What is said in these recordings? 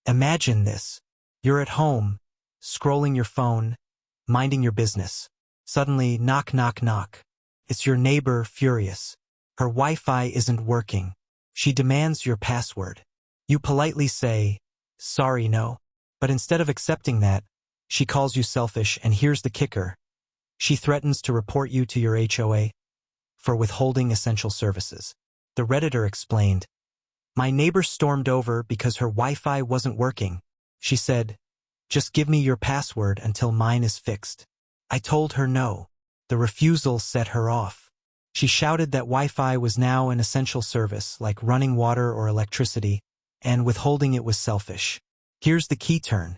Imagine this. You're at home, scrolling your phone, minding your business. Suddenly, knock, knock, knock. It's your neighbor, furious. Her Wi-Fi isn't working. She demands your password. You politely say, "Sorry, no." But instead of accepting that, she calls you selfish, and here's the kicker. She threatens to report you to your HOA for withholding essential services. The Redditor explained, "My neighbor stormed over because her Wi-Fi wasn't working. She said, 'Just give me your password until mine is fixed.' I told her no. The refusal set her off. She shouted that Wi-Fi was now an essential service, like running water or electricity, and withholding it was selfish. Here's the key turn.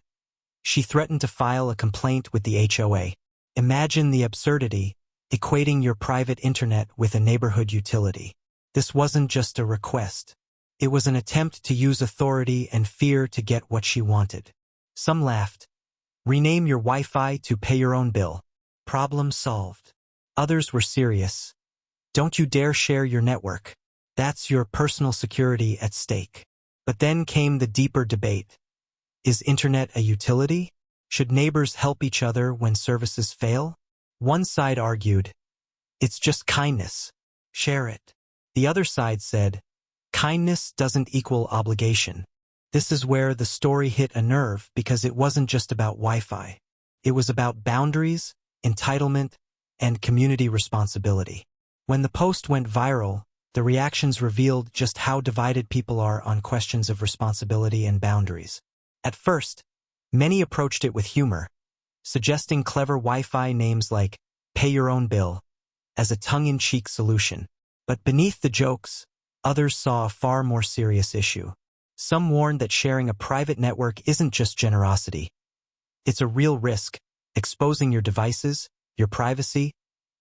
She threatened to file a complaint with the HOA. Imagine the absurdity, equating your private internet with a neighborhood utility. This wasn't just a request. It was an attempt to use authority and fear to get what she wanted. Some laughed. Rename your Wi-Fi to pay your own bill. Problem solved. Others were serious. Don't you dare share your network. That's your personal security at stake. But then came the deeper debate. Is internet a utility? Should neighbors help each other when services fail? One side argued, it's just kindness. Share it. The other side said, kindness doesn't equal obligation. This is where the story hit a nerve because it wasn't just about Wi-Fi. It was about boundaries, entitlement, and community responsibility. When the post went viral, the reactions revealed just how divided people are on questions of responsibility and boundaries. At first, many approached it with humor, suggesting clever Wi-Fi names like "pay your own bill" as a tongue-in-cheek solution. But beneath the jokes, others saw a far more serious issue. Some warned that sharing a private network isn't just generosity. It's a real risk, exposing your devices, your privacy,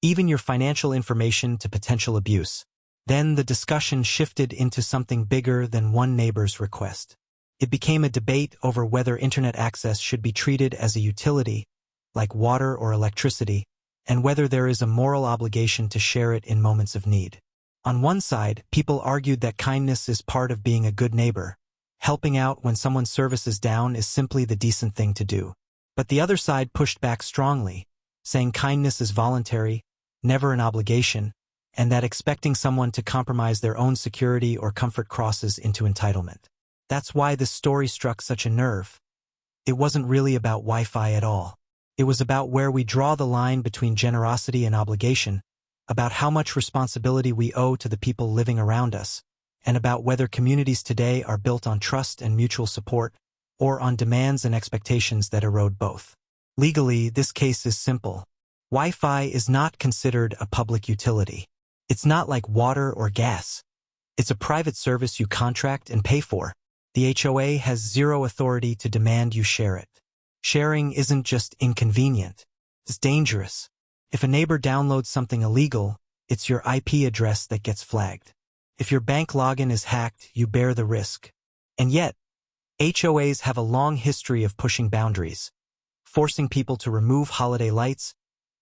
even your financial information to potential abuse. Then the discussion shifted into something bigger than one neighbor's request. It became a debate over whether internet access should be treated as a utility, like water or electricity, and whether there is a moral obligation to share it in moments of need. On one side, people argued that kindness is part of being a good neighbor. Helping out when someone's service is down is simply the decent thing to do. But the other side pushed back strongly, saying kindness is voluntary, never an obligation, and that expecting someone to compromise their own security or comfort crosses into entitlement. That's why this story struck such a nerve. It wasn't really about Wi-Fi at all. It was about where we draw the line between generosity and obligation, about how much responsibility we owe to the people living around us, and about whether communities today are built on trust and mutual support, or on demands and expectations that erode both. Legally, this case is simple. Wi-Fi is not considered a public utility. It's not like water or gas. It's a private service you contract and pay for. The HOA has zero authority to demand you share it. Sharing isn't just inconvenient. It's dangerous. If a neighbor downloads something illegal, it's your IP address that gets flagged. If your bank login is hacked, you bear the risk. And yet, HOAs have a long history of pushing boundaries, forcing people to remove holiday lights,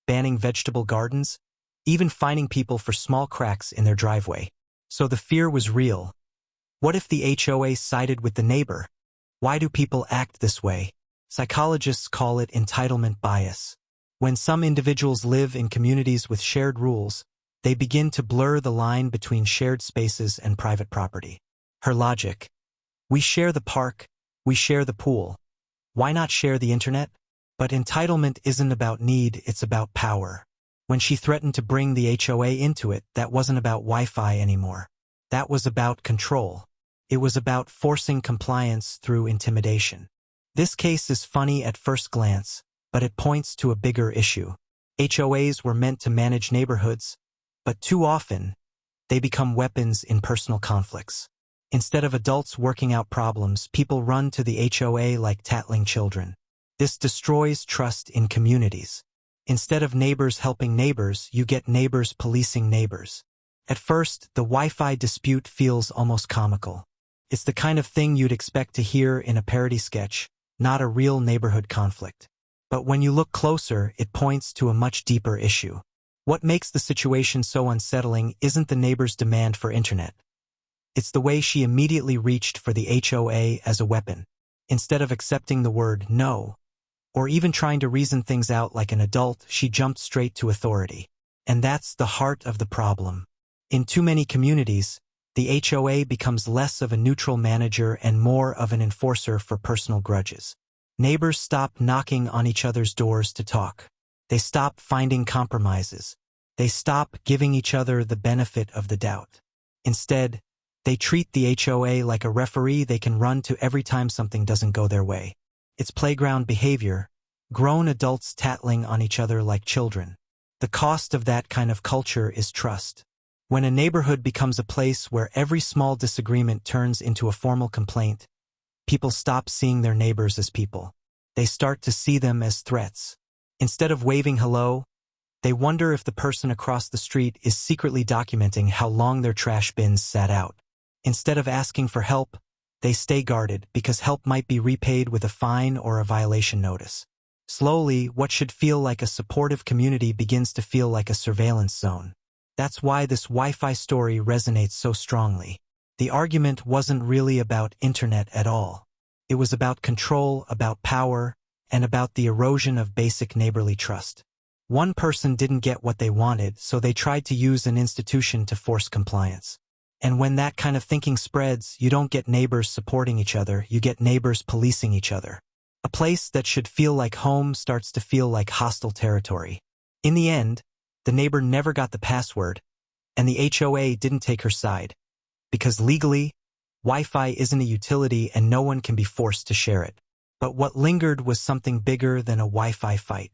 banning vegetable gardens, even fining people for small cracks in their driveway. So the fear was real. What if the HOA sided with the neighbor? Why do people act this way? Psychologists call it entitlement bias. When some individuals live in communities with shared rules, they begin to blur the line between shared spaces and private property. Her logic: we share the park, we share the pool. Why not share the internet? But entitlement isn't about need, it's about power. When she threatened to bring the HOA into it, that wasn't about Wi-Fi anymore. That was about control. It was about forcing compliance through intimidation. This case is funny at first glance, but it points to a bigger issue. HOAs were meant to manage neighborhoods, but too often, they become weapons in personal conflicts. Instead of adults working out problems, people run to the HOA like tattling children. This destroys trust in communities. Instead of neighbors helping neighbors, you get neighbors policing neighbors. At first, the Wi-Fi dispute feels almost comical. It's the kind of thing you'd expect to hear in a parody sketch, not a real neighborhood conflict. But when you look closer, it points to a much deeper issue. What makes the situation so unsettling isn't the neighbor's demand for internet. It's the way she immediately reached for the HOA as a weapon. Instead of accepting the word no, or even trying to reason things out like an adult, she jumped straight to authority. And that's the heart of the problem. In too many communities, the HOA becomes less of a neutral manager and more of an enforcer for personal grudges. Neighbors stop knocking on each other's doors to talk. They stop finding compromises. They stop giving each other the benefit of the doubt. Instead, they treat the HOA like a referee they can run to every time something doesn't go their way. It's playground behavior, grown adults tattling on each other like children. The cost of that kind of culture is trust. When a neighborhood becomes a place where every small disagreement turns into a formal complaint, people stop seeing their neighbors as people. They start to see them as threats. Instead of waving hello, they wonder if the person across the street is secretly documenting how long their trash bins sat out. Instead of asking for help, they stay guarded because help might be repaid with a fine or a violation notice. Slowly, what should feel like a supportive community begins to feel like a surveillance zone. That's why this Wi-Fi story resonates so strongly. The argument wasn't really about internet at all. It was about control, about power, and about the erosion of basic neighborly trust. One person didn't get what they wanted, so they tried to use an institution to force compliance. And when that kind of thinking spreads, you don't get neighbors supporting each other, you get neighbors policing each other. A place that should feel like home starts to feel like hostile territory. In the end, the neighbor never got the password, and the HOA didn't take her side. Because legally, Wi-Fi isn't a utility and no one can be forced to share it. But what lingered was something bigger than a Wi-Fi fight.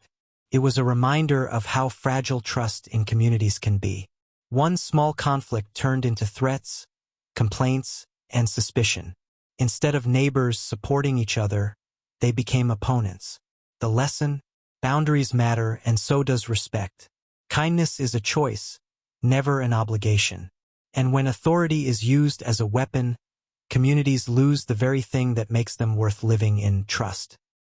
It was a reminder of how fragile trust in communities can be. One small conflict turned into threats, complaints, and suspicion. Instead of neighbors supporting each other, they became opponents. The lesson? Boundaries matter, and so does respect. Kindness is a choice, never an obligation. And when authority is used as a weapon, communities lose the very thing that makes them worth living in: trust.